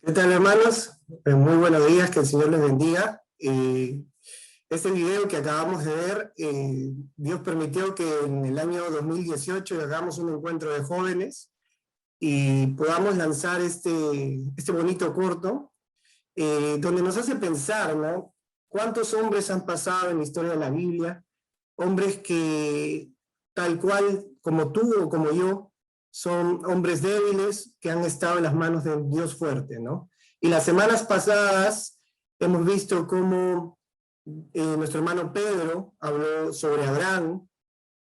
¿Qué tal, hermanos? Muy buenos días, que el Señor les bendiga. Este video que acabamos de ver, Dios permitió que en el año 2018 hagamos un encuentro de jóvenes y podamos lanzar este bonito corto, donde nos hace pensar, ¿no? ¿Cuántos hombres han pasado en la historia de la Biblia? Hombres que, tal cual como tú o como yo, son hombres débiles que han estado en las manos de un Dios fuerte, ¿no? Y las semanas pasadas hemos visto cómo nuestro hermano Pedro habló sobre Abraham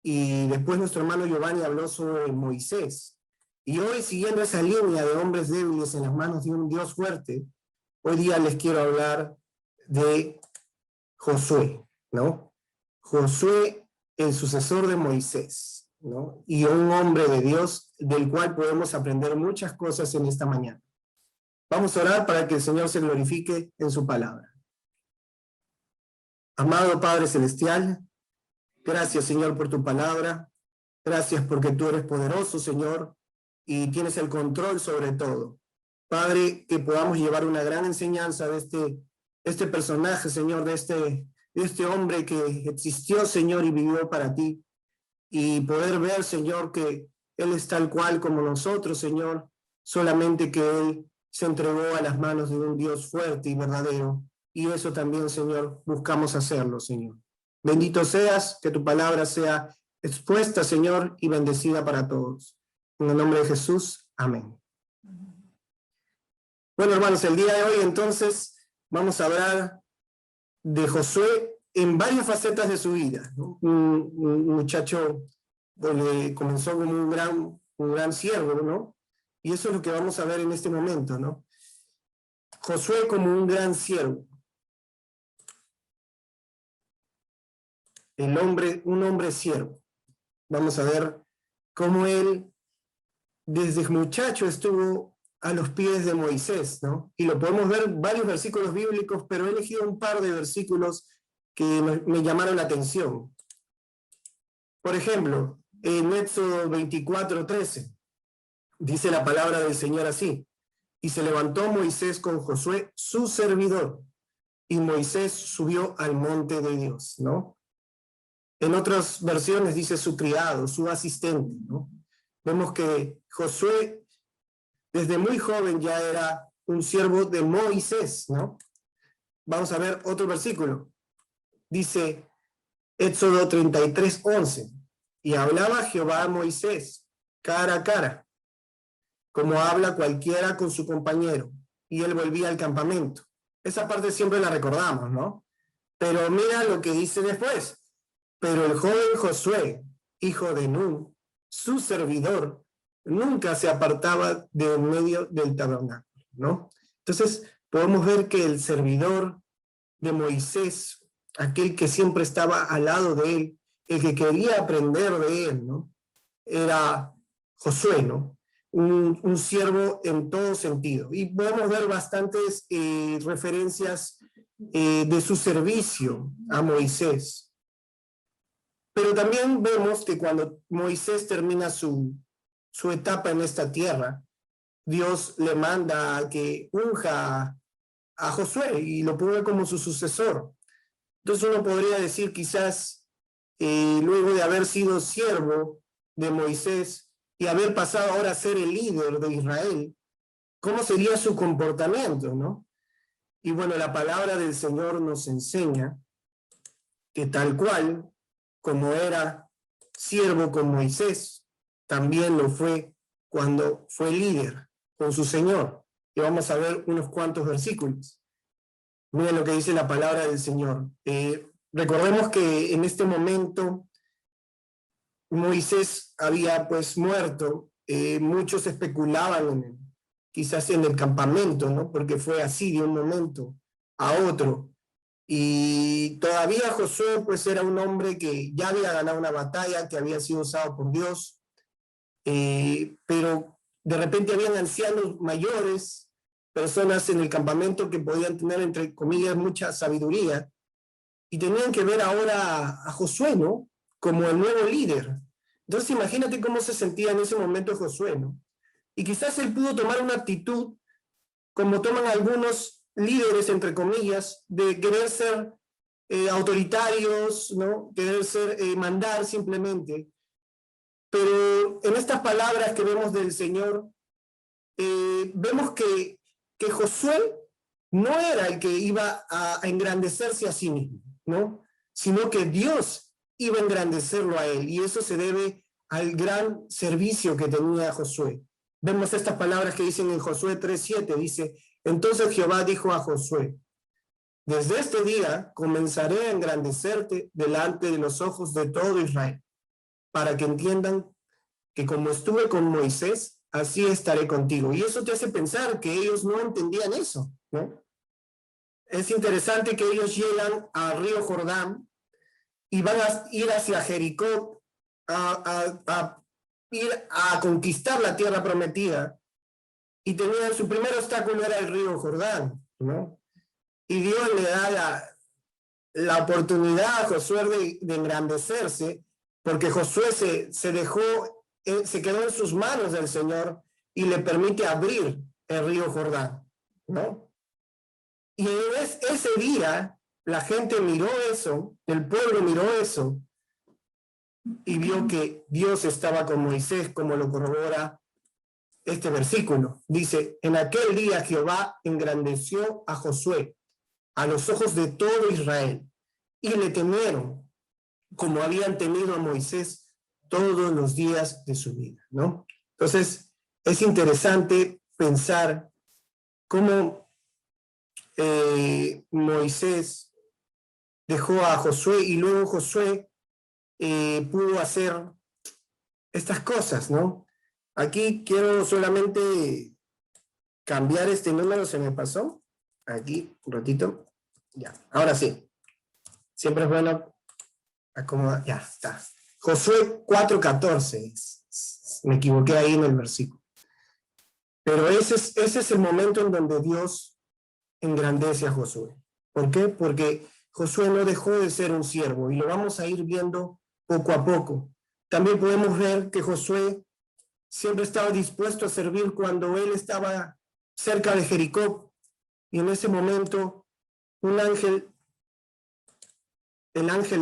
y después nuestro hermano Giovanni habló sobre Moisés. Y hoy, siguiendo esa línea de hombres débiles en las manos de un Dios fuerte, hoy día les quiero hablar de Josué, ¿no? Josué, el sucesor de Moisés, ¿no? Y un hombre de Dios del cual podemos aprender muchas cosas en esta mañana. Vamos a orar para que el Señor se glorifique en su palabra. Amado Padre Celestial, gracias, Señor, por tu palabra. Gracias porque tú eres poderoso, Señor, y tienes el control sobre todo. Padre, que podamos llevar una gran enseñanza de este personaje, Señor, de este hombre que existió, Señor, y vivió para ti. Y poder ver, Señor, que Él es tal cual como nosotros, Señor, solamente que Él se entregó a las manos de un Dios fuerte y verdadero. Y eso también, Señor, buscamos hacerlo, Señor. Bendito seas, que tu palabra sea expuesta, Señor, y bendecida para todos. En el nombre de Jesús, amén. Bueno, hermanos, el día de hoy, entonces, vamos a hablar de Josué en varias facetas de su vida, ¿no? Un muchacho donde comenzó como un gran siervo, ¿no? Y eso es lo que vamos a ver en este momento, ¿no? Josué como un gran siervo. Un hombre siervo. Vamos a ver cómo él desde muchacho estuvo a los pies de Moisés, ¿no? Y lo podemos ver en varios versículos bíblicos, pero he elegido un par de versículos que me llamaron la atención. Por ejemplo, en Éxodo 24:13, dice la palabra del Señor así: y se levantó Moisés con Josué, su servidor, y Moisés subió al monte de Dios, ¿no? En otras versiones dice su criado, su asistente, ¿no? Vemos que Josué desde muy joven ya era un siervo de Moisés, ¿no? Vamos a ver otro versículo. Dice Éxodo 33:11, y hablaba Jehová a Moisés cara a cara, como habla cualquiera con su compañero, y él volvía al campamento. Esa parte siempre la recordamos, ¿no? Pero mira lo que dice después. Pero el joven Josué, hijo de Nun, su servidor, nunca se apartaba de en medio del tabernáculo, ¿no? Entonces, podemos ver que el servidor de Moisés, aquel que siempre estaba al lado de él, el que quería aprender de él, ¿no? Era Josué, ¿no? Un siervo en todo sentido. Y podemos ver bastantes referencias de su servicio a Moisés. Pero también vemos que cuando Moisés termina su etapa en esta tierra, Dios le manda a que unja a Josué y lo ponga como su sucesor. Entonces uno podría decir quizás, luego de haber sido siervo de Moisés y haber pasado ahora a ser el líder de Israel, ¿cómo sería su comportamiento, no? Y bueno, la palabra del Señor nos enseña que tal cual como era siervo con Moisés, también lo fue cuando fue líder con su Señor. Y vamos a ver unos cuantos versículos. Miren lo que dice la palabra del Señor. Recordemos que en este momento Moisés había pues muerto. Muchos especulaban quizás en el campamento, ¿no? Porque fue así de un momento a otro. Y todavía Josué pues era un hombre que ya había ganado una batalla, que había sido usado por Dios, pero de repente habían ancianos mayores, personas en el campamento que podían tener, entre comillas, mucha sabiduría, y tenían que ver ahora a Josué, ¿no? Como el nuevo líder. Entonces imagínate cómo se sentía en ese momento Josué, ¿no? Y quizás él pudo tomar una actitud como toman algunos líderes, entre comillas, de querer ser autoritarios, ¿no? Querer ser, mandar simplemente. Pero en estas palabras que vemos del Señor, vemos que Josué no era el que iba a engrandecerse a sí mismo, ¿no? Sino que Dios iba a engrandecerlo a él, y eso se debe al gran servicio que tenía Josué. Vemos estas palabras que dicen en Josué 3:7, dice: entonces Jehová dijo a Josué: desde este día comenzaré a engrandecerte delante de los ojos de todo Israel, para que entiendan que como estuve con Moisés, así estaré contigo. Y eso te hace pensar que ellos no entendían eso, ¿no? Es interesante que ellos llegan al río Jordán y van a ir hacia Jericó a ir a conquistar la tierra prometida, y tenían su primer obstáculo era el río Jordán, ¿no? Y Dios le da la oportunidad a Josué de engrandecerse, porque Josué se dejó, se quedó en sus manos del Señor y le permite abrir el río Jordán, ¿no? Y ese día la gente miró eso, el pueblo miró eso y vio que Dios estaba con Moisés, como lo corrobora este versículo. Dice: en aquel día Jehová engrandeció a Josué a los ojos de todo Israel, y le temieron como habían temido a Moisés todos los días de su vida, ¿no? Entonces, es interesante pensar cómo Moisés dejó a Josué, y luego Josué pudo hacer estas cosas, ¿no? Aquí quiero solamente cambiar este número, se me pasó. Aquí, un ratito. Ya, ahora sí. Siempre es bueno acomodar. Ya está. Josué 4:14. Me equivoqué ahí en el versículo. Pero ese es el momento en donde Dios engrandece a Josué. ¿Por qué? Porque Josué no dejó de ser un siervo, y lo vamos a ir viendo poco a poco. También podemos ver que Josué siempre estaba dispuesto a servir cuando él estaba cerca de Jericó, y en ese momento el ángel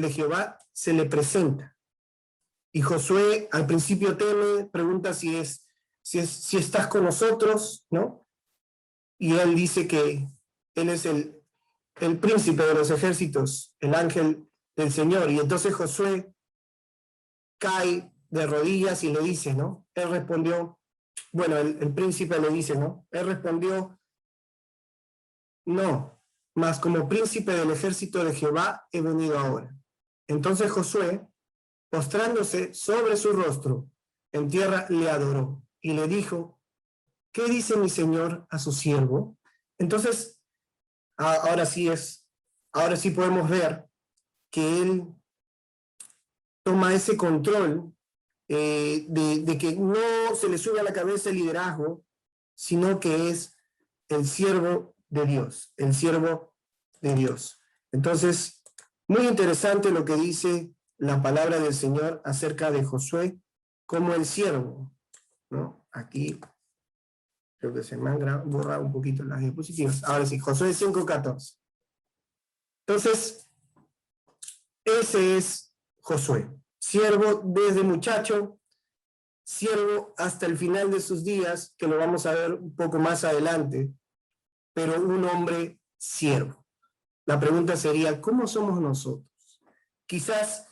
de Jehová se le presenta, y Josué al principio teme, pregunta si estás con nosotros, ¿no? Y él dice que él es el príncipe de los ejércitos, el ángel del Señor, y entonces Josué cae de rodillas y le dice, ¿no? Él respondió, bueno, el príncipe le dice, ¿no? Él respondió: no, mas como príncipe del ejército de Jehová he venido ahora. Entonces Josué, postrándose sobre su rostro en tierra, le adoró y le dijo: ¿qué dice mi señor a su siervo? Entonces, ahora sí podemos ver que él toma ese control de que no se le sube a la cabeza el liderazgo, sino que es el siervo de Dios, el siervo de Dios. Entonces, muy interesante lo que dice la palabra del Señor acerca de Josué como el siervo, ¿no? Aquí creo que se me han borrado un poquito las diapositivas. Ahora sí, Josué 5:14. Entonces, ese es Josué, siervo desde muchacho, siervo hasta el final de sus días, que lo vamos a ver un poco más adelante, pero un hombre siervo. La pregunta sería: ¿cómo somos nosotros? Quizás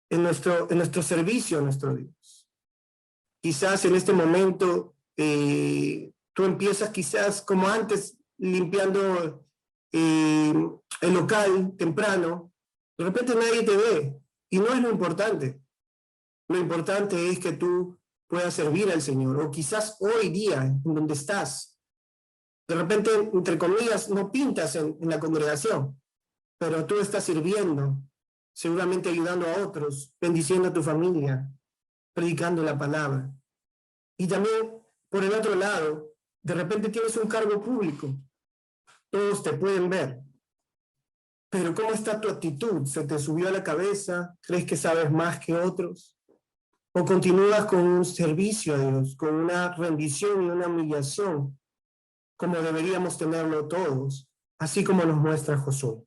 en nuestro servicio a nuestro Dios. Quizás en este momento tú empiezas quizás como antes, limpiando el local temprano. De repente nadie te ve, y no es lo importante. Lo importante es que tú puedas servir al Señor, o quizás hoy día, en donde estás, de repente, entre comillas, no pintas en la congregación, pero tú estás sirviendo, seguramente ayudando a otros, bendiciendo a tu familia, predicando la palabra. Y también, por el otro lado, de repente tienes un cargo público, todos te pueden ver, pero ¿cómo está tu actitud? ¿Se te subió a la cabeza? ¿Crees que sabes más que otros? ¿O continúas con un servicio a Dios, con una rendición y una humillación como deberíamos tenerlo todos, así como nos muestra Josué.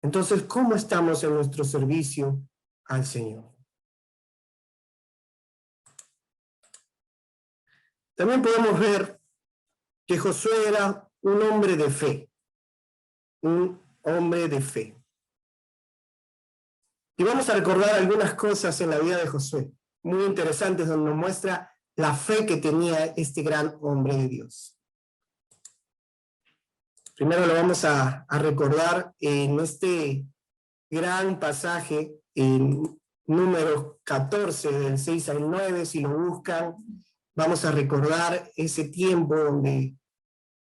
Entonces, ¿cómo estamos en nuestro servicio al Señor? También podemos ver que Josué era un hombre de fe, un hombre de fe. Y vamos a recordar algunas cosas en la vida de Josué, muy interesantes, donde nos muestra la fe que tenía este gran hombre de Dios. Primero lo vamos a recordar en este gran pasaje, en Números 14, del 6 al 9, si lo buscan, vamos a recordar ese tiempo donde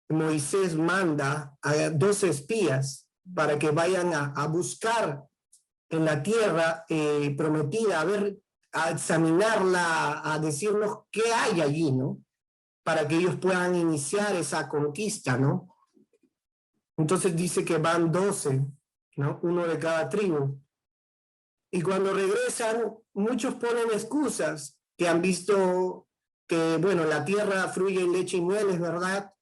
Moisés manda a 12 espías para que vayan a buscar en la tierra prometida, a examinarla, a decirnos qué hay allí, ¿no? Para que ellos puedan iniciar esa conquista, ¿no? Entonces dice que van 12, ¿no? Uno de cada tribu. Y cuando regresan, muchos ponen excusas, que han visto que, bueno, la tierra fluye en leche y miel, es verdad,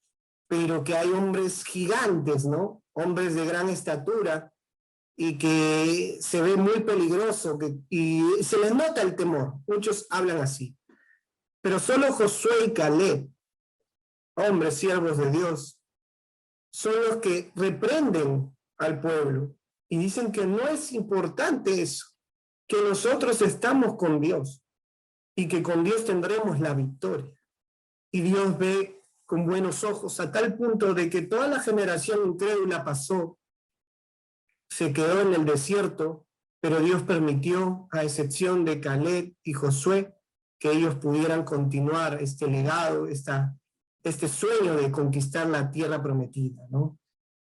pero que hay hombres gigantes, ¿no? Hombres de gran estatura, y que se ve muy peligroso, y se les nota el temor. Muchos hablan así. Pero solo Josué y Caleb, hombres siervos de Dios, son los que reprenden al pueblo y dicen que no es importante eso, que nosotros estamos con Dios y que con Dios tendremos la victoria. Y Dios ve con buenos ojos a tal punto de que toda la generación incrédula pasó, se quedó en el desierto, pero Dios permitió, a excepción de Caleb y Josué, que ellos pudieran continuar este legado, este sueño de conquistar la tierra prometida, ¿no?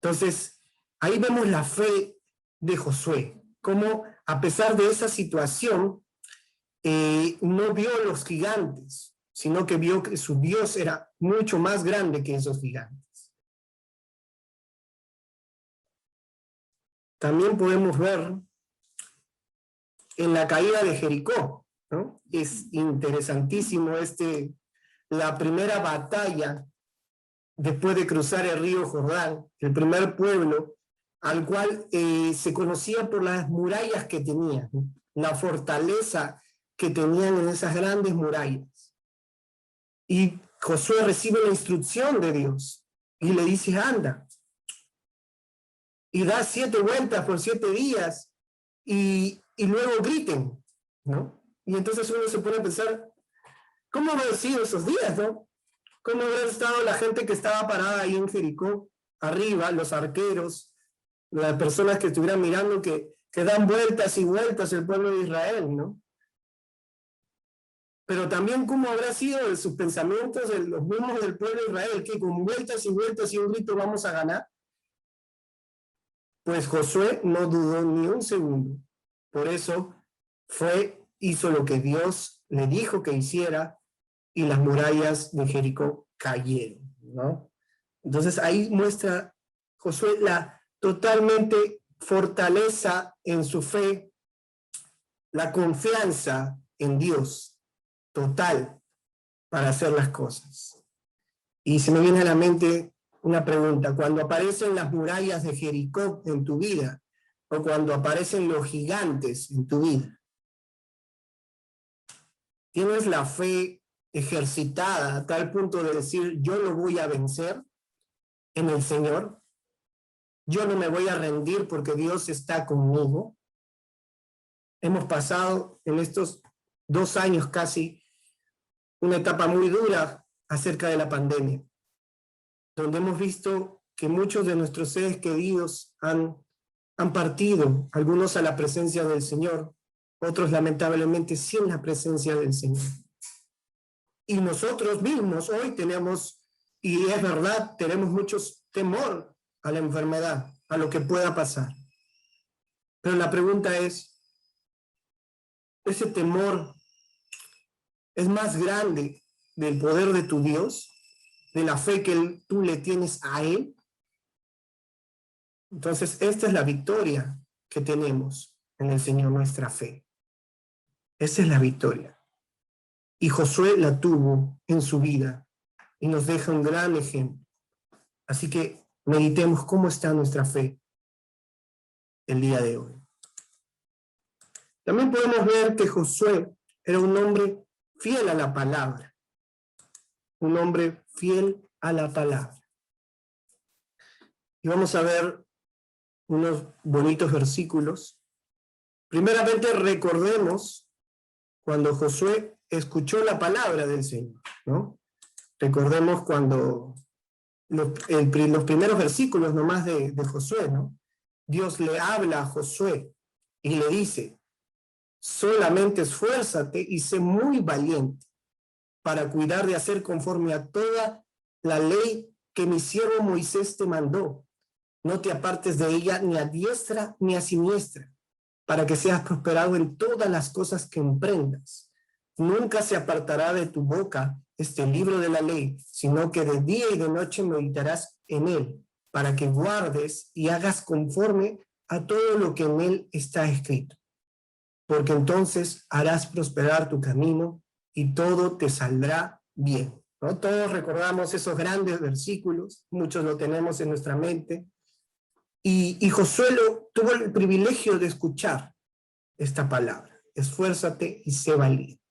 Entonces, ahí vemos la fe de Josué, cómo a pesar de esa situación, no vio los gigantes, sino que vio que su Dios era mucho más grande que esos gigantes. También podemos ver en la caída de Jericó, ¿no? Es interesantísimo la primera batalla después de cruzar el río Jordán, el primer pueblo al cual se conocía por las murallas que tenían, ¿no? La fortaleza que tenían en esas grandes murallas. Y Josué recibe la instrucción de Dios y le dice, anda, y da 7 vueltas por 7 días y luego griten, ¿no? Y entonces uno se pone a pensar, ¿cómo habrán sido esos días, no? ¿Cómo habrá estado la gente que estaba parada ahí en Jericó, arriba, los arqueros, las personas que estuvieran mirando que dan vueltas y vueltas el pueblo de Israel, ¿no? Pero también cómo habrá sido de sus pensamientos de los mismos del pueblo de Israel, que con vueltas y vueltas y un grito vamos a ganar. Pues Josué no dudó ni un segundo. Por eso hizo lo que Dios le dijo que hiciera y las murallas de Jericó cayeron, ¿no? Entonces ahí muestra Josué la totalmente fortaleza en su fe, la confianza en Dios total para hacer las cosas. Y se me viene a la mente una pregunta: cuando aparecen las murallas de Jericó en tu vida, o cuando aparecen los gigantes en tu vida, ¿tienes la fe ejercitada a tal punto de decir, yo lo voy a vencer en el Señor? Yo no me voy a rendir porque Dios está conmigo. Hemos pasado en estos 2 años casi una etapa muy dura acerca de la pandemia, donde hemos visto que muchos de nuestros seres queridos han partido, algunos a la presencia del Señor, otros lamentablemente sin la presencia del Señor. Y nosotros mismos hoy tenemos, y es verdad, tenemos mucho temor a la enfermedad, a lo que pueda pasar. Pero la pregunta es, ¿ese temor es más grande del poder de tu Dios, de la fe que tú le tienes a Él? Entonces, esta es la victoria que tenemos en el Señor, nuestra fe. Esa es la victoria. Y Josué la tuvo en su vida y nos deja un gran ejemplo. Así que meditemos cómo está nuestra fe el día de hoy. También podemos ver que Josué era un hombre fiel a la palabra. Un hombre fiel a la palabra. Y vamos a ver unos bonitos versículos. Primeramente recordemos cuando Josué escuchó la palabra del Señor, ¿no? Recordemos cuando los primeros versículos nomás de Josué, ¿no? Dios le habla a Josué y le dice: solamente esfuérzate y sé muy valiente para cuidar de hacer conforme a toda la ley que mi siervo Moisés te mandó. No te apartes de ella ni a diestra ni a siniestra, para que seas prosperado en todas las cosas que emprendas. Nunca se apartará de tu boca este libro de la ley, sino que de día y de noche meditarás en él, para que guardes y hagas conforme a todo lo que en él está escrito. Porque entonces harás prosperar tu camino y todo te saldrá bien, ¿no? Todos recordamos esos grandes versículos, muchos lo tenemos en nuestra mente, y Josué tuvo el privilegio de escuchar esta palabra: esfuérzate y sé valiente.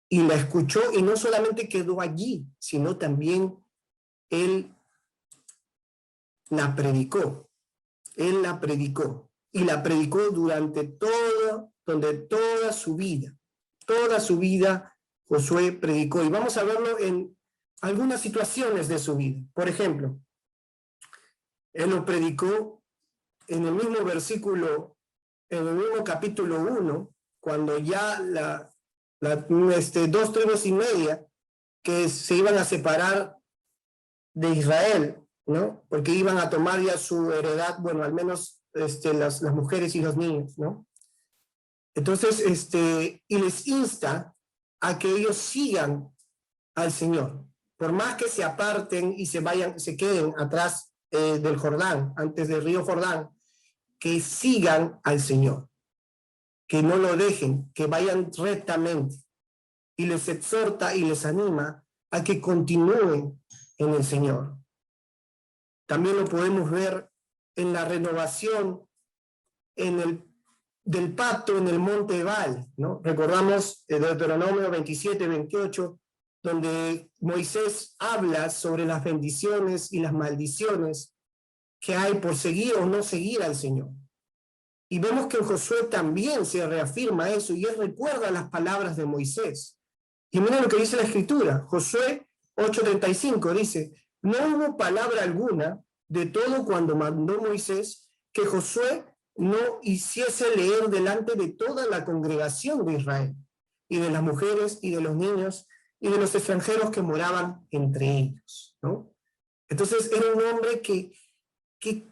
Y la escuchó, y no solamente quedó allí, sino también él la predicó. Él la predicó, y la predicó durante toda su vida. Toda su vida Josué predicó, y vamos a verlo en algunas situaciones de su vida. Por ejemplo, él lo predicó en el mismo versículo, en el mismo capítulo 1, cuando ya dos tribus y media que se iban a separar de Israel, ¿no? Porque iban a tomar ya su heredad, bueno, al menos las mujeres y los niños, ¿no? Entonces, y les insta a que ellos sigan al Señor, por más que se aparten y se queden atrás del Jordán, antes del río Jordán, que sigan al Señor, que no lo dejen, que vayan rectamente, y les exhorta y les anima a que continúen en el Señor. También lo podemos ver en la renovación del pacto en el monte Ebal, ¿no? Recordamos Deuteronomio 27, 28, donde Moisés habla sobre las bendiciones y las maldiciones que hay por seguir o no seguir al Señor. Y vemos que en Josué también se reafirma eso, y él recuerda las palabras de Moisés. Y mira lo que dice la Escritura, Josué 8:35, dice: no hubo palabra alguna de todo cuando mandó Moisés que Josué no hiciese leer delante de toda la congregación de Israel, y de las mujeres, y de los niños, y de los extranjeros que moraban entre ellos, ¿no? Entonces era un hombre que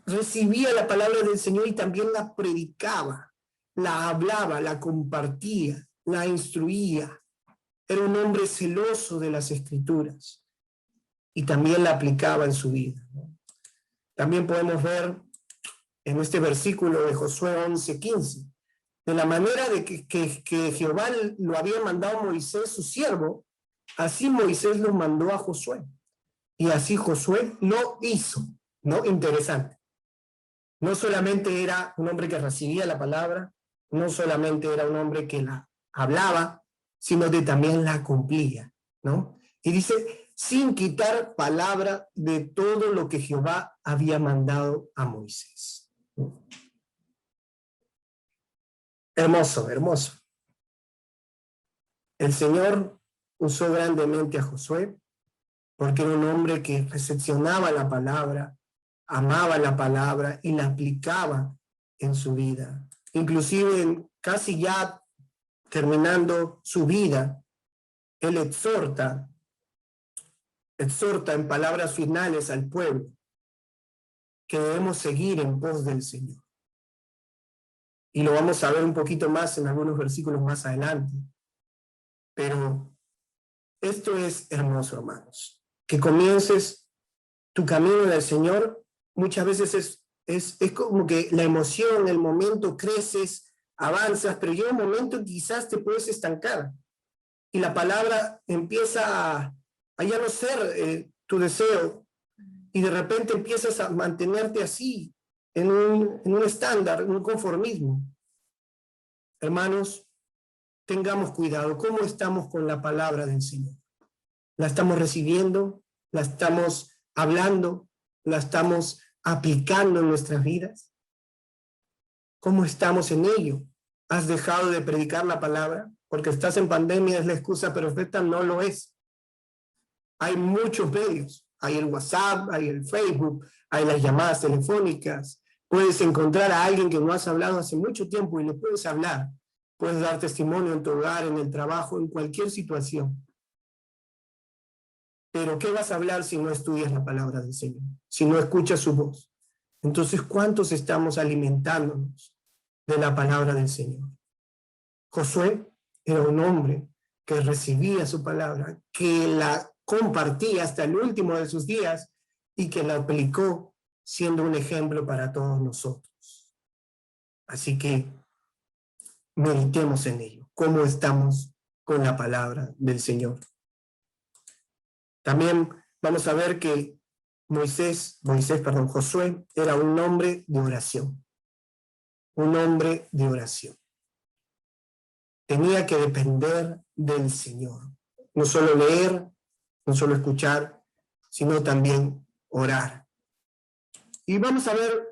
recibía la palabra del Señor y también la predicaba, la hablaba, la compartía, la instruía. Era un hombre celoso de las Escrituras y también la aplicaba en su vida, ¿no? También podemos ver en este versículo de Josué 11:15, de la manera de que Jehová lo había mandado a Moisés, su siervo, así Moisés lo mandó a Josué. Y así Josué lo hizo, ¿no? Interesante. No solamente era un hombre que recibía la palabra, no solamente era un hombre que la hablaba, sino que también la cumplía, ¿no? Y dice, sin quitar palabra de todo lo que Jehová había mandado a Moisés. Hermoso, hermoso. El Señor usó grandemente a Josué porque era un hombre que recepcionaba la palabra, amaba la palabra y la aplicaba en su vida. Inclusive casi ya terminando su vida, él exhorta en palabras finales al pueblo que debemos seguir en pos del Señor. Y lo vamos a ver un poquito más en algunos versículos más adelante. Pero esto es hermoso, hermanos. Que comiences tu camino en el Señor, muchas veces es como que la emoción, el momento, creces, avanzas, pero llega un momento en que quizás te puedes estancar. Y la palabra empieza a ya no ser tu deseo. y de repente empiezas a mantenerte así, en un estándar, en un conformismo. Hermanos, tengamos cuidado. ¿Cómo estamos con la palabra del Señor? ¿La estamos recibiendo? ¿La estamos hablando? ¿La estamos aplicando en nuestras vidas? ¿Cómo estamos en ello? ¿Has dejado de predicar la palabra? Porque estás en pandemia, es la excusa perfecta, no lo es. Hay muchos medios. Hay el WhatsApp, hay el Facebook, hay las llamadas telefónicas. Puedes encontrar a alguien que no has hablado hace mucho tiempo y le puedes hablar. Puedes dar testimonio en tu hogar, en el trabajo, en cualquier situación. Pero ¿qué vas a hablar si no estudias la palabra del Señor? Si no escuchas su voz. Entonces, ¿cuántos estamos alimentándonos de la palabra del Señor? Josué era un hombre que recibía su palabra, que la compartía hasta el último de sus días y que la aplicó siendo un ejemplo para todos nosotros. Así que meditemos en ello. ¿Cómo estamos con la palabra del Señor? También vamos a ver que Josué era un hombre de oración. Un hombre de oración. Tenía que depender del Señor. No solo leer, no solo escuchar, sino también orar. Y vamos a ver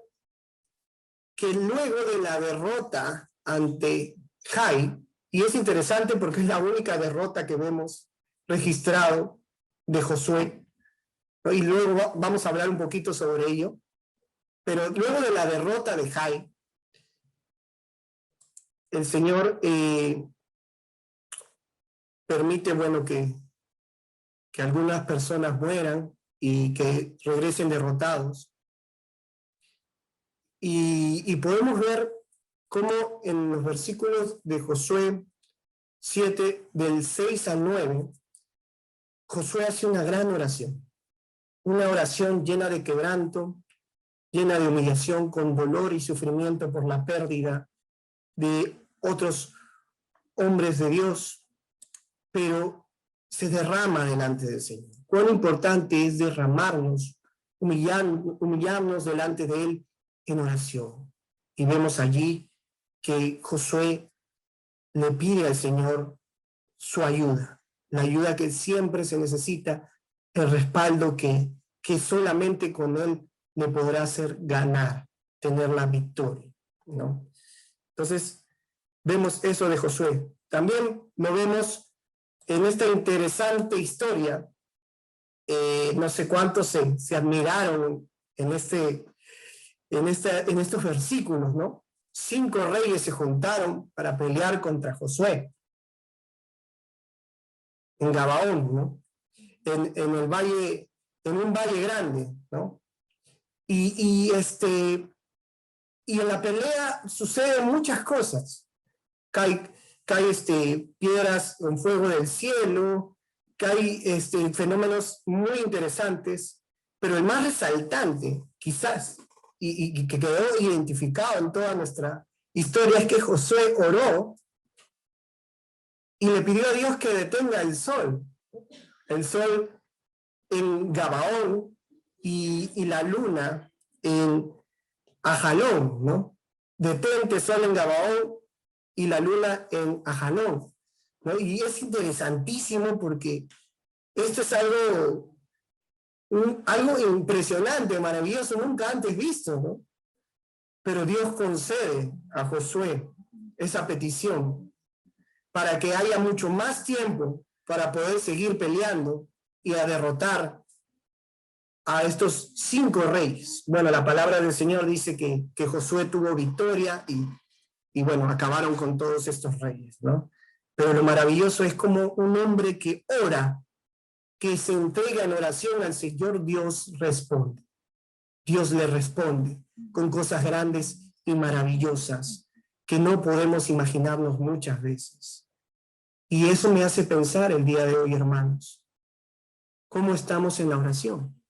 que luego de la derrota ante Jai, y es interesante porque es la única derrota que vemos registrado de Josué, ¿no? Y luego vamos a hablar un poquito sobre ello, pero luego de la derrota de Jai, el Señor permite, bueno, que algunas personas mueran y que regresen derrotados. Y podemos ver cómo en los versículos de Josué 7, del 6 al 9, Josué hace una gran oración. Una oración llena de quebranto, llena de humillación, con dolor y sufrimiento por la pérdida de otros hombres de Dios, pero se derrama delante del Señor. Cuán importante es derramarnos, humillarnos delante de Él en oración. Y vemos allí que Josué le pide al Señor su ayuda, la ayuda que siempre se necesita, el respaldo que solamente con Él le podrá hacer ganar, tener la victoria, ¿no? Entonces, vemos eso de Josué. También lo vemos en esta interesante historia. No sé cuántos se admiraron en estos versículos, ¿no? 5 reyes se juntaron para pelear contra Josué en Gabaón, ¿no? En el valle, en un valle grande, ¿no? Y en la pelea suceden muchas cosas. Cae piedras con fuego del cielo, cae fenómenos muy interesantes, pero el más resaltante, quizás, y que quedó identificado en toda nuestra historia, es que Josué oró y le pidió a Dios que detenga el sol en Gabaón y la luna en Ajalón, ¿no? Detente sol en Gabaón y la luna en Ajalón, ¿no? Y es interesantísimo porque esto es algo impresionante, maravilloso, nunca antes visto, ¿no? Pero Dios concede a Josué esa petición para que haya mucho más tiempo para poder seguir peleando y a derrotar a estos 5 reyes. Bueno, la palabra del Señor dice que Josué tuvo victoria y bueno, acabaron con todos estos reyes, ¿no? Pero lo maravilloso es como un hombre que ora, que se entrega en oración al Señor, Dios responde. Dios le responde con cosas grandes y maravillosas que no podemos imaginarnos muchas veces. Y eso me hace pensar el día de hoy, hermanos, ¿cómo estamos en la oración?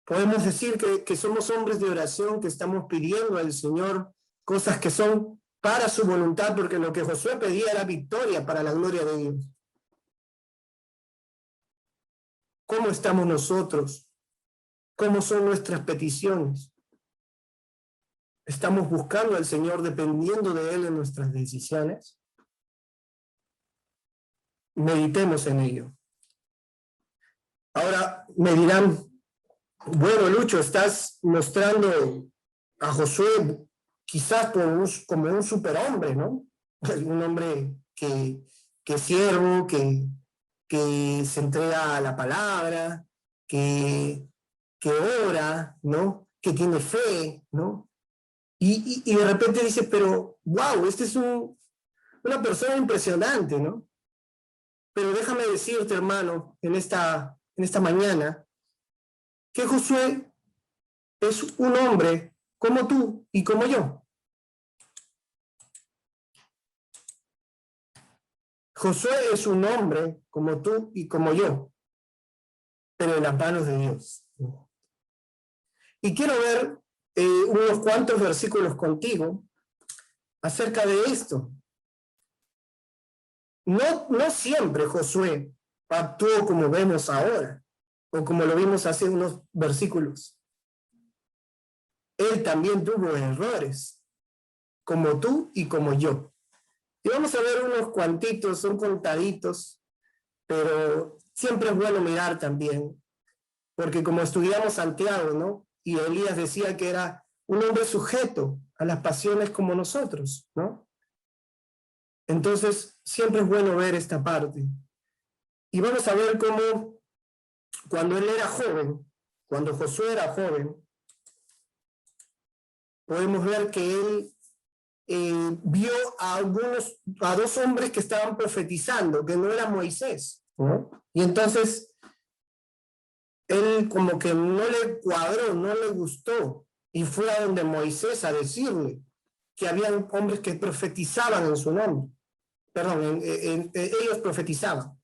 Podemos decir que somos hombres de oración, que estamos pidiendo al Señor cosas que son para su voluntad, porque lo que Josué pedía era victoria para la gloria de Dios. ¿Cómo estamos nosotros? ¿Cómo son nuestras peticiones? ¿Estamos buscando al Señor dependiendo de Él en nuestras decisiones? Meditemos en ello. Ahora me dirán, bueno, Lucho, estás mostrando a Josué quizás como un superhombre, ¿no? Un hombre que es siervo, que se entrega a la palabra, que ora, ¿no? Que tiene fe, ¿no? Y de repente dice, pero, wow, este es una persona impresionante, ¿no? Pero déjame decirte, hermano, en esta mañana, que Josué es un hombre como tú y como yo. Josué es un hombre como tú y como yo, pero en las manos de Dios. Y quiero ver unos cuantos versículos contigo acerca de esto. No siempre Josué actuó como vemos ahora, o como lo vimos hace unos versículos. Él también tuvo errores, como tú y como yo. Y vamos a ver unos cuantitos, son contaditos, pero siempre es bueno mirar también, porque como estudiamos Santiago, ¿no? Y Elías decía que era un hombre sujeto a las pasiones como nosotros, ¿no? Entonces, siempre es bueno ver esta parte. Y vamos a ver cómo cuando él era joven, cuando Josué era joven, podemos ver que él vio a dos hombres que estaban profetizando, que no era Moisés, ¿no? Y entonces él como que no le cuadró, no le gustó, y fue a donde Moisés a decirle que habían hombres que profetizaban en su nombre. Perdón, ellos profetizaban.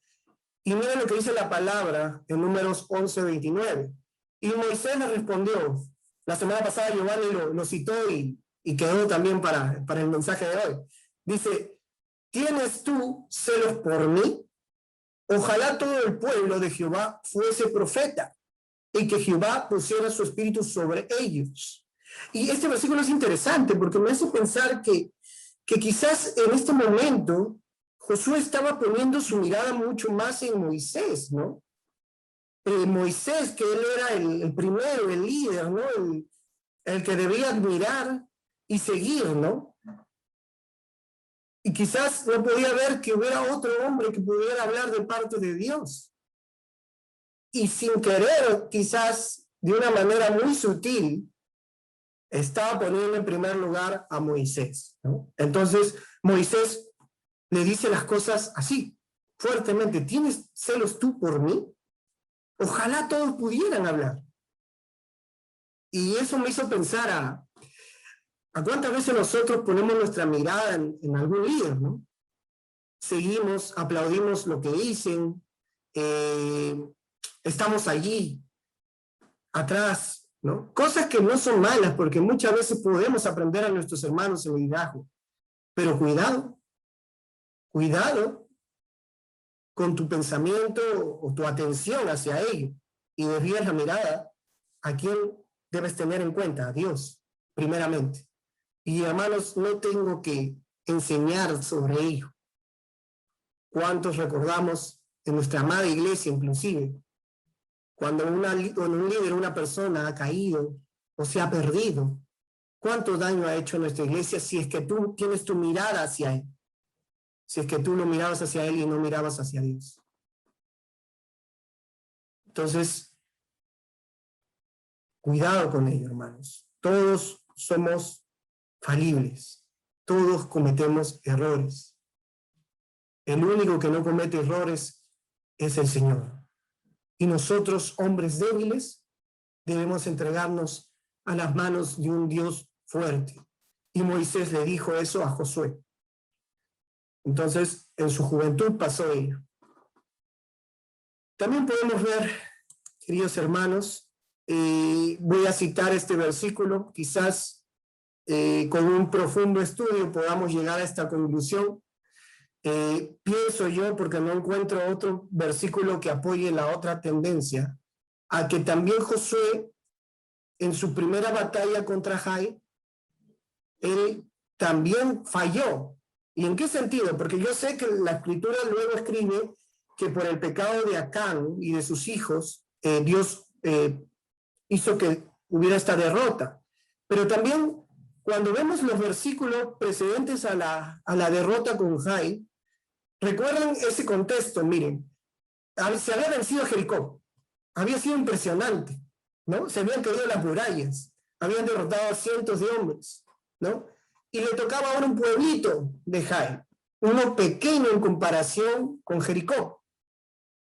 Y miren lo que dice la palabra en Números 11:29. Y Moisés le respondió, la semana pasada Giovanni lo citó y quedó también para el mensaje de hoy. Dice, ¿tienes tú celos por mí? Ojalá todo el pueblo de Jehová fuese profeta y que Jehová pusiera su espíritu sobre ellos. Y este versículo es interesante porque me hace pensar que quizás en este momento Josué estaba poniendo su mirada mucho más en Moisés, ¿no? Moisés, que él era el primero, el líder, ¿no? El que debía admirar y seguir, ¿no? Y quizás no podía ver que hubiera otro hombre que pudiera hablar de parte de Dios. Y sin querer, quizás de una manera muy sutil, estaba poniendo en primer lugar a Moisés, ¿no? Entonces, Moisés le dice las cosas así, fuertemente. ¿Tienes celos tú por mí? Ojalá todos pudieran hablar. Y eso me hizo pensar a cuántas veces nosotros ponemos nuestra mirada en algún líder, ¿no? Seguimos, aplaudimos lo que dicen, estamos allí, atrás, ¿no? Cosas que no son malas, porque muchas veces podemos aprender a nuestros hermanos en liderazgo. Pero cuidado con tu pensamiento o tu atención hacia ello y desvías la mirada a quién debes tener en cuenta, a Dios, primeramente. Y hermanos, no tengo que enseñar sobre ello. ¿Cuántos recordamos en nuestra amada iglesia inclusive? Cuando un líder, una persona ha caído o se ha perdido, ¿cuánto daño ha hecho nuestra iglesia si es que tú tienes tu mirada hacia él? Si es que tú no mirabas hacia él y no mirabas hacia Dios. Entonces, cuidado con ello, hermanos. Todos somos falibles. Todos cometemos errores. El único que no comete errores es el Señor. Y nosotros, hombres débiles, debemos entregarnos a las manos de un Dios fuerte. Y Moisés le dijo eso a Josué. Entonces, en su juventud pasó ello. También podemos ver, queridos hermanos, voy a citar este versículo, quizás con un profundo estudio podamos llegar a esta conclusión. pienso yo, porque no encuentro otro versículo que apoye la otra tendencia, a que también Josué, en su primera batalla contra Jai, él también falló. ¿Y en qué sentido? Porque yo sé que la escritura luego escribe que por el pecado de Acán y de sus hijos, Dios hizo que hubiera esta derrota. Pero también cuando vemos los versículos precedentes a la derrota con Jai, recuerden ese contexto, miren, se había vencido Jericó, había sido impresionante, ¿no? Se habían caído las murallas, habían derrotado a cientos de hombres, ¿no? Y le tocaba ahora un pueblito de Jai, uno pequeño en comparación con Jericó.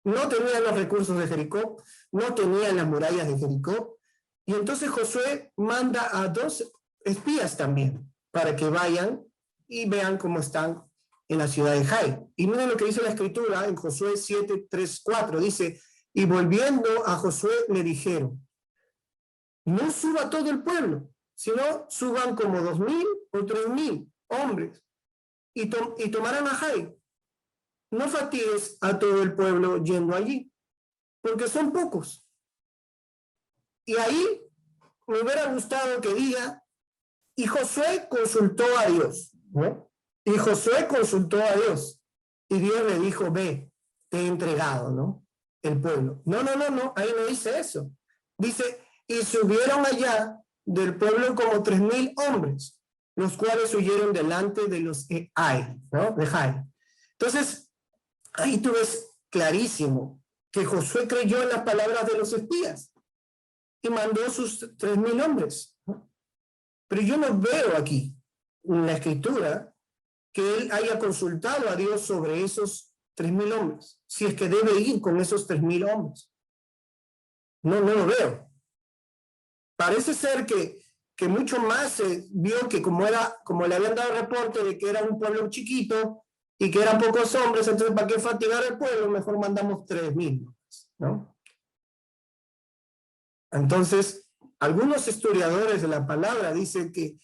No tenían los recursos de Jericó, no tenían las murallas de Jericó, y entonces Josué manda a 2 espías también, para que vayan y vean cómo están en la ciudad de Jai. Y miren lo que dice la escritura en Josué 7, 3, 4, dice, y volviendo a Josué le dijeron, no suba todo el pueblo, sino suban como 2,000 o 3,000 hombres, y tomarán a Jai. No fatigues a todo el pueblo yendo allí, porque son pocos. Y ahí me hubiera gustado que diga, y Josué consultó a Dios, ¿no? Y Josué consultó a Dios, y Dios le dijo, ve, te he entregado, ¿no? El pueblo. No, ahí no dice eso. Dice, y subieron allá del pueblo como 3,000 hombres, los cuales huyeron delante de los Ai, ¿no? De Jai. Entonces, ahí tú ves clarísimo que Josué creyó en las palabras de los espías y mandó sus 3,000 hombres, ¿no? Pero yo no veo aquí en la escritura que él haya consultado a Dios sobre esos 3,000 hombres, si es que debe ir con esos 3,000 hombres. No lo veo. Parece ser que mucho más se vio que como le habían dado reporte de que era un pueblo chiquito y que eran pocos hombres, entonces ¿para qué fatigar al pueblo? Mejor mandamos 3,000, ¿no? Entonces, algunos historiadores de la palabra dicen que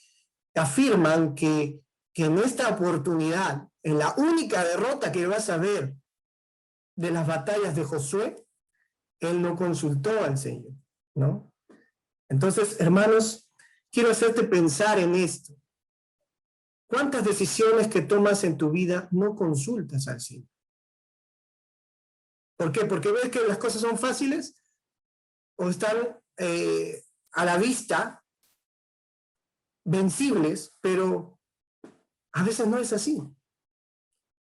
afirman que en esta oportunidad, en la única derrota que vas a ver de las batallas de Josué, él no consultó al Señor, ¿no? Entonces, hermanos, quiero hacerte pensar en esto. ¿Cuántas decisiones que tomas en tu vida no consultas al Señor? ¿Por qué? Porque ves que las cosas son fáciles o están a la vista, vencibles, pero a veces no es así.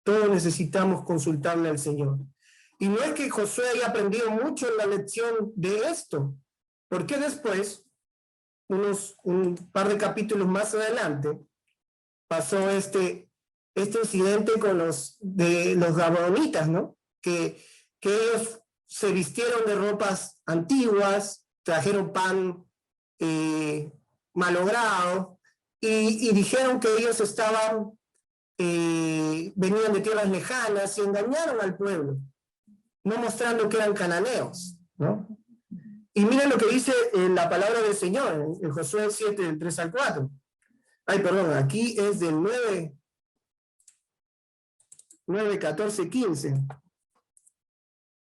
Todos necesitamos consultarle al Señor. Y no es que Josué haya aprendido mucho en la lección de esto, porque después, un par de capítulos más adelante, pasó este incidente con los gabaonitas, ¿no? Que ellos se vistieron de ropas antiguas, trajeron pan malogrado y dijeron que ellos venían de tierras lejanas y engañaron al pueblo, no mostrando que eran cananeos, ¿no? Y miren lo que dice la palabra del Señor en Josué 7, del 3 al 4. Ay, perdón, aquí es del 9, 14, 15.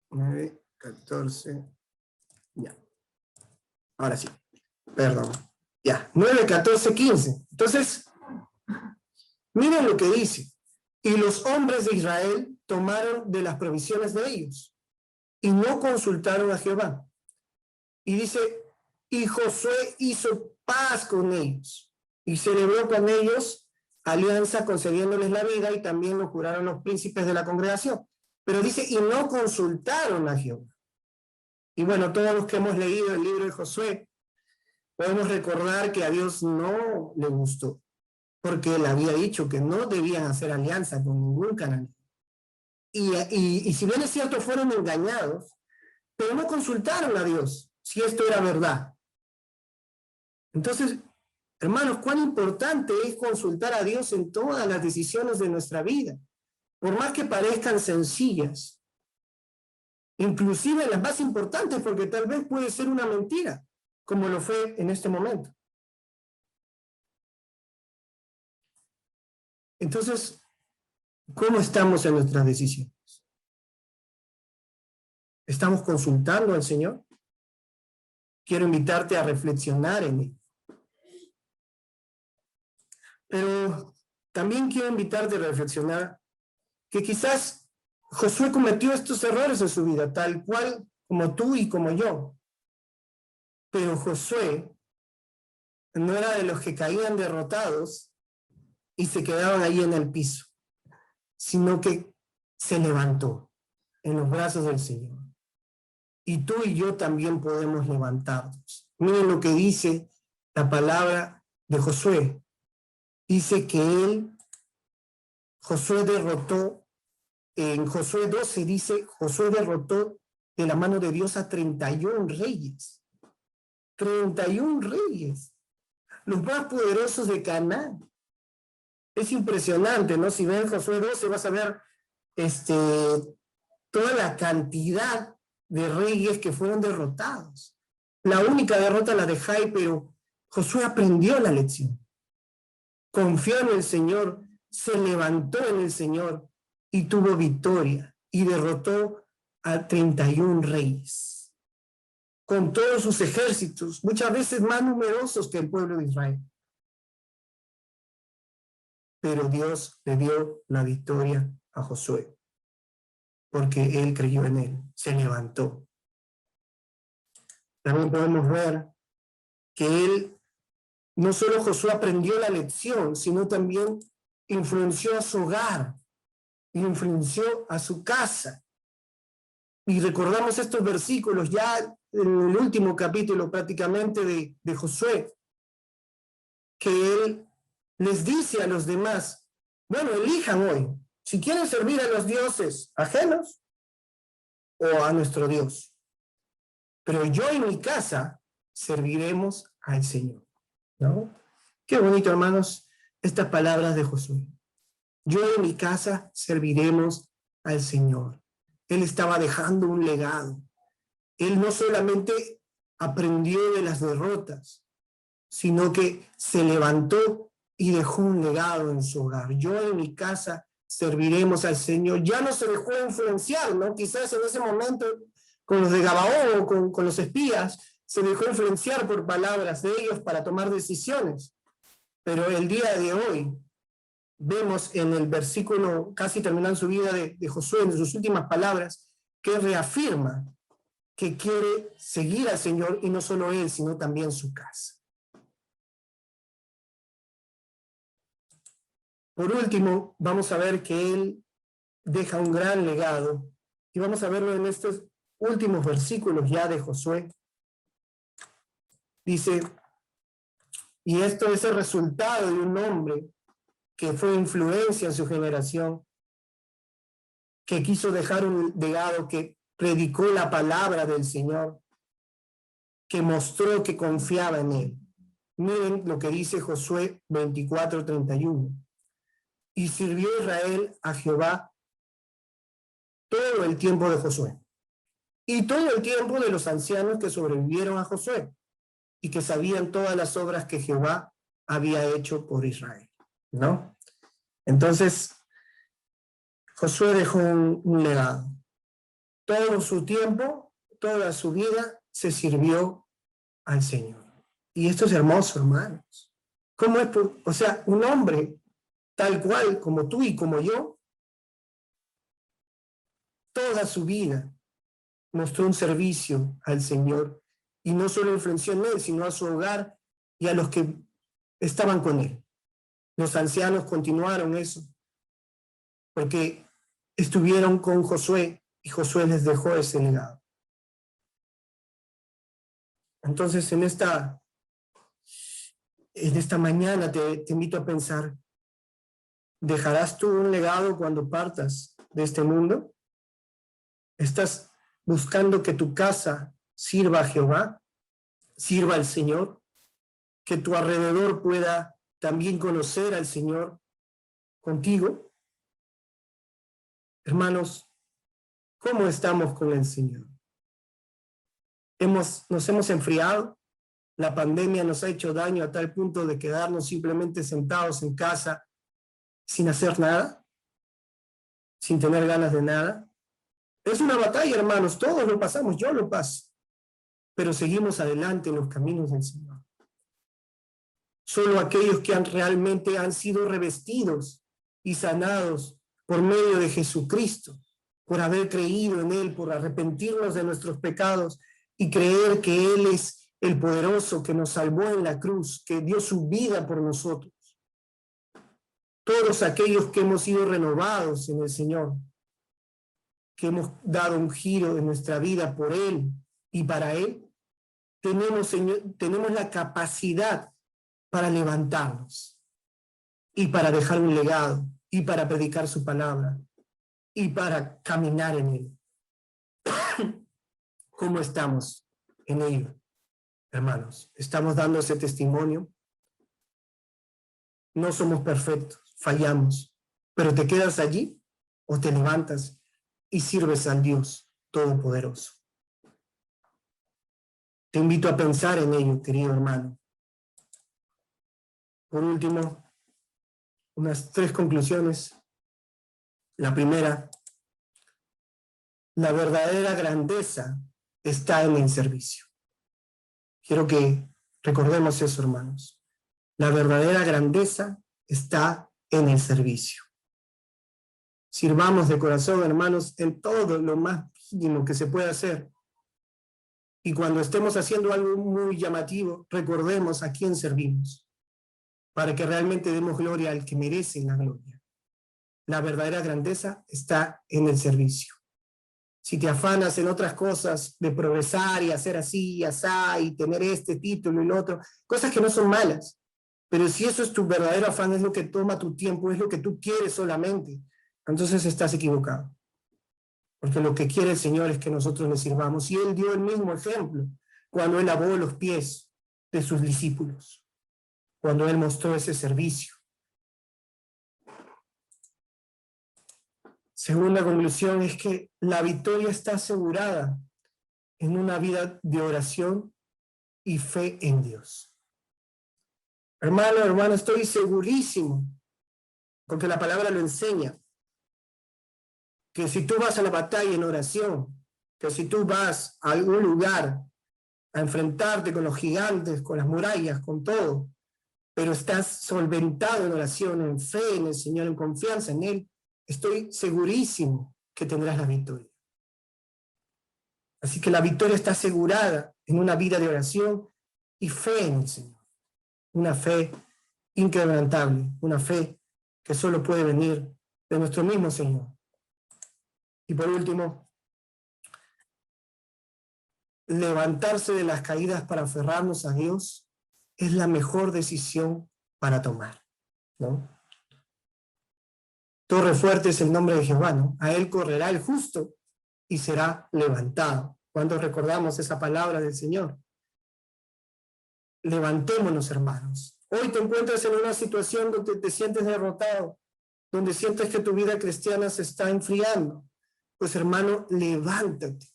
9, 14, ya. Ahora sí, perdón. Ya, 9, 14, 15. Entonces, miren lo que dice. Y los hombres de Israel tomaron de las provisiones de ellos y no consultaron a Jehová. Y dice, y Josué hizo paz con ellos y celebró con ellos alianza concediéndoles la vida, y también lo juraron los príncipes de la congregación. Pero dice, y no consultaron a Jehová. Y bueno, todos los que hemos leído el libro de Josué, podemos recordar que a Dios no le gustó, porque él había dicho que no debían hacer alianza con ningún cananeo. Y si bien es cierto, fueron engañados, pero no consultaron a Dios si esto era verdad. Entonces, hermanos, cuán importante es consultar a Dios en todas las decisiones de nuestra vida, por más que parezcan sencillas, inclusive las más importantes, porque tal vez puede ser una mentira, como lo fue en este momento. Entonces, ¿Cómo estamos en nuestras decisiones? ¿Estamos consultando al Señor? Quiero invitarte a reflexionar en él. Pero también quiero invitarte a reflexionar que quizás Josué cometió estos errores en su vida, tal cual como tú y como yo. Pero Josué no era de los que caían derrotados y se quedaban ahí en el piso, sino que se levantó en los brazos del Señor. Y tú y yo también podemos levantarnos. Miren lo que dice la palabra de Josué. Dice que Josué derrotó, en Josué 12 dice, Josué derrotó de la mano de Dios a 31 reyes. 31 reyes, los más poderosos de Canaán. Es impresionante, ¿no? Si ven Josué 12 vas a ver toda la cantidad de reyes que fueron derrotados. La única derrota la de Jai, pero Josué aprendió la lección. Confió en el Señor, se levantó en el Señor y tuvo victoria y derrotó a 31 reyes con todos sus ejércitos, muchas veces más numerosos que el pueblo de Israel. Pero Dios le dio la victoria a Josué, porque él creyó en él, se levantó. También podemos ver que él, no solo Josué aprendió la lección, sino también influenció a su hogar, influenció a su casa. Y recordamos estos versículos ya en el último capítulo prácticamente de Josué, que él les dice a los demás, bueno, elijan hoy, si quieren servir a los dioses ajenos o a nuestro Dios. Pero yo y mi casa serviremos al Señor, ¿no? Qué bonito, hermanos, estas palabras de Josué. Yo y mi casa serviremos al Señor. Él estaba dejando un legado. Él no solamente aprendió de las derrotas, sino que se levantó y dejó un legado en su hogar. Yo en mi casa serviremos al Señor. Ya no se dejó influenciar, ¿no? Quizás en ese momento con los de Gabaón o con los espías, se dejó influenciar por palabras de ellos para tomar decisiones. Pero el día de hoy, vemos en el versículo, casi terminando su vida de Josué, en sus últimas palabras, que reafirma que quiere seguir al Señor y no solo él, sino también su casa. Por último, vamos a ver que él deja un gran legado y vamos a verlo en estos últimos versículos ya de Josué. Dice, y esto es el resultado de un hombre que fue influencia en su generación, que quiso dejar un legado, que predicó la palabra del Señor, que mostró que confiaba en él. Miren lo que dice Josué 24:31. Y sirvió Israel a Jehová todo el tiempo de Josué y todo el tiempo de los ancianos que sobrevivieron a Josué y que sabían todas las obras que Jehová había hecho por Israel, ¿no? Entonces, Josué dejó un legado. Todo su tiempo, toda su vida se sirvió al Señor. Y esto es hermoso, hermanos. ¿Cómo es? O sea, un hombre tal cual como tú y como yo, toda su vida mostró un servicio al Señor y no solo influenció en él, sino a su hogar y a los que estaban con él. Los ancianos continuaron eso, porque estuvieron con Josué y Josué les dejó ese legado. Entonces, en esta mañana te invito a pensar, ¿dejarás tú un legado cuando partas de este mundo? ¿Estás buscando que tu casa sirva a Jehová, sirva al Señor, que tu alrededor pueda también conocer al Señor contigo? Hermanos, ¿cómo estamos con el Señor? ¿Nos hemos enfriado? ¿La pandemia nos ha hecho daño a tal punto de quedarnos simplemente sentados en casa sin hacer nada? sin tener ganas de nada. Es una batalla, hermanos, todos lo pasamos, yo lo paso, pero seguimos adelante en los caminos del Señor. Solo aquellos que realmente han sido revestidos y sanados por medio de Jesucristo, por haber creído en Él, por arrepentirnos de nuestros pecados y creer que Él es el poderoso que nos salvó en la cruz, que dio su vida por nosotros. Todos aquellos que hemos sido renovados en el Señor, que hemos dado un giro en nuestra vida por Él y para Él, tenemos la capacidad para levantarnos y para dejar un legado y para predicar su palabra y para caminar en Él. ¿Cómo estamos en ello, hermanos? ¿Estamos dando ese testimonio? No somos perfectos, fallamos, pero ¿te quedas allí o te levantas y sirves al Dios Todopoderoso? Te invito a pensar en ello, querido hermano. Por último, unas 3 conclusiones. La primera, la verdadera grandeza está en el servicio. Quiero que recordemos eso, hermanos. La verdadera grandeza está en el servicio. Sirvamos de corazón, hermanos, en todo lo más mínimo que se pueda hacer. Y cuando estemos haciendo algo muy llamativo, recordemos a quién servimos, para que realmente demos gloria al que merece la gloria. La verdadera grandeza está en el servicio. Si te afanas en otras cosas de progresar y hacer así y asá y tener este título y lo otro, cosas que no son malas, pero si eso es tu verdadero afán, es lo que toma tu tiempo, es lo que tú quieres solamente, entonces estás equivocado. Porque lo que quiere el Señor es que nosotros le sirvamos. Y Él dio el mismo ejemplo cuando Él lavó los pies de sus discípulos, cuando Él mostró ese servicio. Segunda conclusión es que la victoria está asegurada en una vida de oración y fe en Dios. Hermano, estoy segurísimo, porque la palabra lo enseña, que si tú vas a la batalla en oración, que si tú vas a algún lugar a enfrentarte con los gigantes, con las murallas, con todo, pero estás solventado en oración, en fe en el Señor, en confianza en Él, estoy segurísimo que tendrás la victoria. Así que la victoria está asegurada en una vida de oración y fe en el Señor. Una fe inquebrantable, una fe que solo puede venir de nuestro mismo Señor. Y por último, levantarse de las caídas para aferrarnos a Dios es la mejor decisión para tomar, ¿no? Torre fuerte es el nombre de Jehová, ¿no? A él correrá el justo y será levantado. ¿Cuántos recordamos esa palabra del Señor? Levantémonos, hermanos. Hoy te encuentras en una situación donde te sientes derrotado, donde sientes que tu vida cristiana se está enfriando. Pues, hermano, levántate.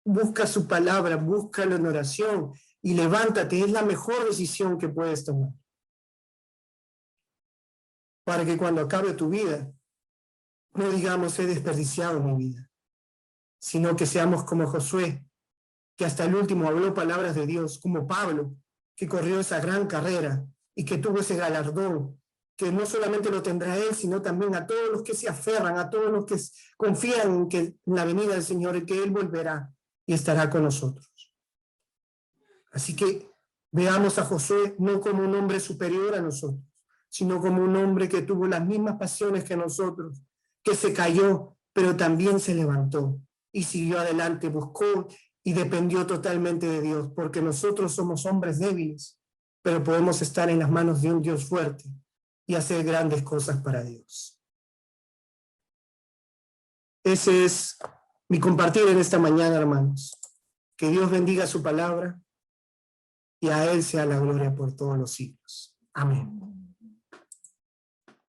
Busca su palabra, búscalo en oración y levántate. Es la mejor decisión que puedes tomar. Para que cuando acabe tu vida, no digamos he desperdiciado mi vida, sino que seamos como Josué, que hasta el último habló palabras de Dios, como Pablo, que corrió esa gran carrera y que tuvo ese galardón, que no solamente lo tendrá él, sino también a todos los que se aferran, a todos los que confían en que en la venida del Señor, en que Él volverá y estará con nosotros. Así que veamos a Josué no como un hombre superior a nosotros, sino como un hombre que tuvo las mismas pasiones que nosotros, que se cayó, pero también se levantó y siguió adelante, buscó y dependió totalmente de Dios, porque nosotros somos hombres débiles, pero podemos estar en las manos de un Dios fuerte y hacer grandes cosas para Dios. Ese es mi compartir en esta mañana, hermanos. Que Dios bendiga su palabra y a Él sea la gloria por todos los siglos. Amén.